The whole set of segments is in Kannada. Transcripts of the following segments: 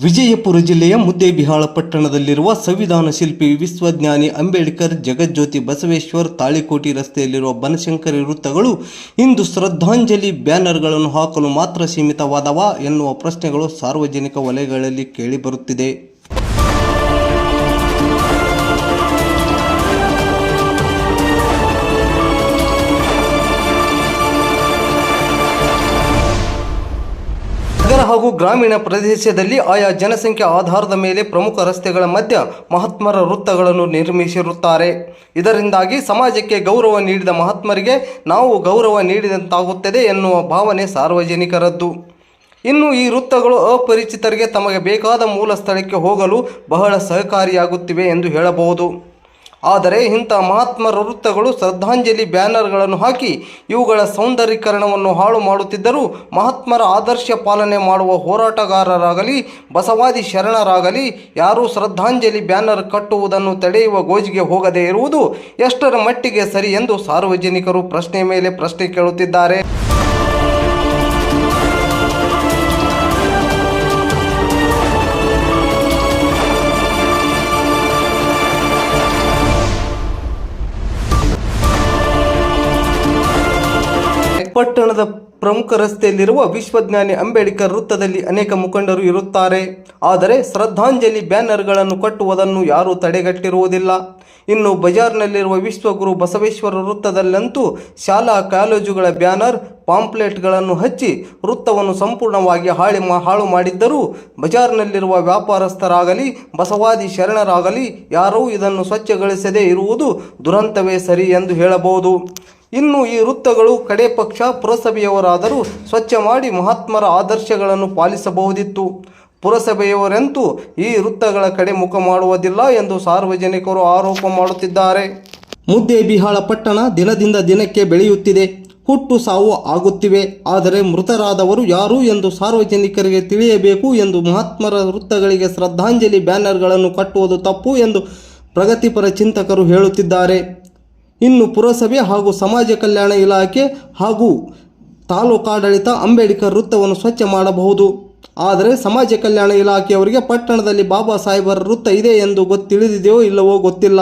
ವಿಜಯಪುರ ಜಿಲ್ಲೆಯ ಮುದ್ದೇಬಿಹಾಳ ಪಟ್ಟಣದಲ್ಲಿರುವ ಸಂವಿಧಾನ ಶಿಲ್ಪಿ ವಿಶ್ವಜ್ಞಾನಿ ಅಂಬೇಡ್ಕರ್ ಜಗಜ್ಯೋತಿ ಬಸವೇಶ್ವರ್ ತಾಳಿಕೋಟಿ ರಸ್ತೆಯಲ್ಲಿರುವ ಬನಶಂಕರಿ ವೃತ್ತಗಳು ಇಂದು ಶ್ರದ್ಧಾಂಜಲಿ ಬ್ಯಾನರ್ಗಳನ್ನು ಹಾಕಲು ಮಾತ್ರ ಸೀಮಿತವಾದವಾ ಎನ್ನುವ ಪ್ರಶ್ನೆಗಳು ಸಾರ್ವಜನಿಕ ವಲಯಗಳಲ್ಲಿ ಕೇಳಿಬರುತ್ತಿದೆ. ನಗರ ಹಾಗೂ ಗ್ರಾಮೀಣ ಪ್ರದೇಶದಲ್ಲಿ ಆಯಾ ಜನಸಂಖ್ಯೆ ಆಧಾರದ ಮೇಲೆ ಪ್ರಮುಖ ರಸ್ತೆಗಳ ಮಧ್ಯ ಮಹಾತ್ಮರ ವೃತ್ತಗಳನ್ನು ನಿರ್ಮಿಸಿರುತ್ತಾರೆ. ಇದರಿಂದಾಗಿ ಸಮಾಜಕ್ಕೆ ಗೌರವ ನೀಡಿದ ಮಹಾತ್ಮರಿಗೆ ನಾವು ಗೌರವ ನೀಡಿದಂತಾಗುತ್ತದೆ ಎನ್ನುವ ಭಾವನೆ ಸಾರ್ವಜನಿಕರದ್ದು. ಇನ್ನು ಈ ವೃತ್ತಗಳು ಅಪರಿಚಿತರಿಗೆ ತಮಗೆ ಬೇಕಾದ ಮೂಲ ಸ್ಥಳಕ್ಕೆ ಹೋಗಲು ಬಹಳ ಸಹಕಾರಿಯಾಗುತ್ತಿವೆ ಎಂದು ಹೇಳಬಹುದು. ಆದರೆ ಇಂಥ ಮಹಾತ್ಮರ ವೃತ್ತಗಳು ಶ್ರದ್ಧಾಂಜಲಿ ಬ್ಯಾನರ್ಗಳನ್ನು ಹಾಕಿ ಇವುಗಳ ಸೌಂದರ್ಯೀಕರಣವನ್ನು ಹಾಳು ಮಾಡುತ್ತಿದ್ದರೂ ಮಹಾತ್ಮರ ಆದರ್ಶ ಪಾಲನೆ ಮಾಡುವ ಹೋರಾಟಗಾರರಾಗಲಿ ಬಸವಾದಿ ಶರಣರಾಗಲಿ ಯಾರೂ ಶ್ರದ್ಧಾಂಜಲಿ ಬ್ಯಾನರ್ ಕಟ್ಟುವುದನ್ನು ತಡೆಯುವ ಗೋಜಿಗೆ ಹೋಗದೇ ಇರುವುದು ಎಷ್ಟರ ಮಟ್ಟಿಗೆ ಸರಿ ಎಂದು ಸಾರ್ವಜನಿಕರು ಪ್ರಶ್ನೆ ಮೇಲೆ ಪ್ರಶ್ನೆ ಕೇಳುತ್ತಿದ್ದಾರೆ. ಪಟ್ಟಣದ ಪ್ರಮುಖ ರಸ್ತೆಯಲ್ಲಿರುವ ವಿಶ್ವಜ್ಞಾನಿ ಅಂಬೇಡ್ಕರ್ ವೃತ್ತದಲ್ಲಿ ಅನೇಕ ಮುಖಂಡರು ಇರುತ್ತಾರೆ. ಆದರೆ ಶ್ರದ್ಧಾಂಜಲಿ ಬ್ಯಾನರ್ಗಳನ್ನು ಕಟ್ಟುವುದನ್ನು ಯಾರೂ ತಡೆಗಟ್ಟಿರುವುದಿಲ್ಲ. ಇನ್ನು ಬಜಾರ್ನಲ್ಲಿರುವ ವಿಶ್ವಗುರು ಬಸವೇಶ್ವರ ವೃತ್ತದಲ್ಲಂತೂ ಶಾಲಾ ಕಾಲೇಜುಗಳ ಬ್ಯಾನರ್ ಪಾಂಪ್ಲೆಟ್ಗಳನ್ನು ಹಚ್ಚಿ ವೃತ್ತವನ್ನು ಸಂಪೂರ್ಣವಾಗಿ ಹಾಳು ಮಾಡಿದ್ದರೂ ಬಜಾರ್ನಲ್ಲಿರುವ ವ್ಯಾಪಾರಸ್ಥರಾಗಲಿ ಬಸವಾದಿ ಶರಣರಾಗಲಿ ಯಾರೂ ಇದನ್ನು ಸ್ವಚ್ಛಗೊಳಿಸದೇ ಇರುವುದು ದುರಂತವೇ ಸರಿ ಎಂದು ಹೇಳಬಹುದು. ಇನ್ನು ಈ ವೃತ್ತಗಳು ಕಡೆ ಪಕ್ಷ ಪುರಸಭೆಯವರಾದರೂ ಸ್ವಚ್ಛ ಮಾಡಿ ಮಹಾತ್ಮರ ಆದರ್ಶಗಳನ್ನು ಪಾಲಿಸಬಹುದಿತ್ತು. ಪುರಸಭೆಯವರಂತೂ ಈ ವೃತ್ತಗಳ ಕಡೆ ಮುಖ ಮಾಡುವುದಿಲ್ಲ ಎಂದು ಸಾರ್ವಜನಿಕರು ಆರೋಪ ಮಾಡುತ್ತಿದ್ದಾರೆ. ಮುದ್ದೇಬಿಹಾಳ ಪಟ್ಟಣ ದಿನದಿಂದ ದಿನಕ್ಕೆ ಬೆಳೆಯುತ್ತಿದೆ. ಹುಟ್ಟು ಸಾವು ಆಗುತ್ತಿವೆ. ಆದರೆ ಮೃತರಾದವರು ಯಾರು ಎಂದು ಸಾರ್ವಜನಿಕರಿಗೆ ತಿಳಿಯಬೇಕು ಎಂದು ಮಹಾತ್ಮರ ವೃತ್ತಗಳಿಗೆ ಶ್ರದ್ಧಾಂಜಲಿ ಬ್ಯಾನರ್ಗಳನ್ನು ಕಟ್ಟುವುದು ತಪ್ಪು ಎಂದು ಪ್ರಗತಿಪರ ಚಿಂತಕರು ಹೇಳುತ್ತಿದ್ದಾರೆ. ಇನ್ನು ಪುರಸಭೆ ಹಾಗೂ ಸಮಾಜ ಕಲ್ಯಾಣ ಇಲಾಖೆ ಹಾಗೂ ತಾಲೂಕಾಡಳಿತ ಅಂಬೇಡ್ಕರ್ ವೃತ್ತವನ್ನು ಸ್ವಚ್ಛ ಮಾಡಬಹುದು. ಆದರೆ ಸಮಾಜ ಕಲ್ಯಾಣ ಇಲಾಖೆಯವರಿಗೆ ಪಟ್ಟಣದಲ್ಲಿ ಬಾಬಾ ಸಾಹೇಬರ ವೃತ್ತ ಇದೆ ಎಂದು ತಿಳಿದಿದೆಯೋ ಇಲ್ಲವೋ ಗೊತ್ತಿಲ್ಲ.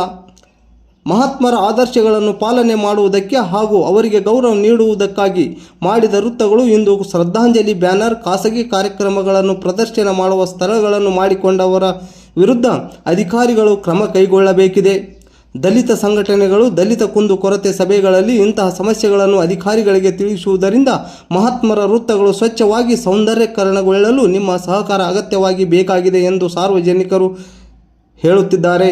ಮಹಾತ್ಮರ ಆದರ್ಶಗಳನ್ನು ಪಾಲನೆ ಮಾಡುವುದಕ್ಕೆ ಹಾಗೂ ಅವರಿಗೆ ಗೌರವ ನೀಡುವುದಕ್ಕಾಗಿ ಮಾಡಿದ ವೃತ್ತಗಳು ಇಂದು ಶ್ರದ್ಧಾಂಜಲಿ ಬ್ಯಾನರ್ ಖಾಸಗಿ ಕಾರ್ಯಕ್ರಮಗಳನ್ನು ಪ್ರದರ್ಶನ ಮಾಡುವ ಸ್ಥಳಗಳನ್ನು ಮಾಡಿಕೊಂಡವರ ವಿರುದ್ಧ ಅಧಿಕಾರಿಗಳು ಕ್ರಮ ಕೈಗೊಳ್ಳಬೇಕಿದೆ. ದಲಿತ ಸಂಘಟನೆಗಳು ದಲಿತ ಕುಂದುಕೊರತೆ ಸಭೆಗಳಲ್ಲಿ ಇಂತಹ ಸಮಸ್ಯೆಗಳನ್ನು ಅಧಿಕಾರಿಗಳಿಗೆ ತಿಳಿಸುವುದರಿಂದ ಮಹಾತ್ಮರ ವೃತ್ತಗಳು ಸ್ವಚ್ಛವಾಗಿ ಸೌಂದರ್ಯೀಕರಣಗೊಳ್ಳಲು ನಿಮ್ಮ ಸಹಕಾರ ಅಗತ್ಯವಾಗಿ ಬೇಕಾಗಿದೆ ಎಂದು ಸಾರ್ವಜನಿಕರು ಹೇಳುತ್ತಿದ್ದಾರೆ.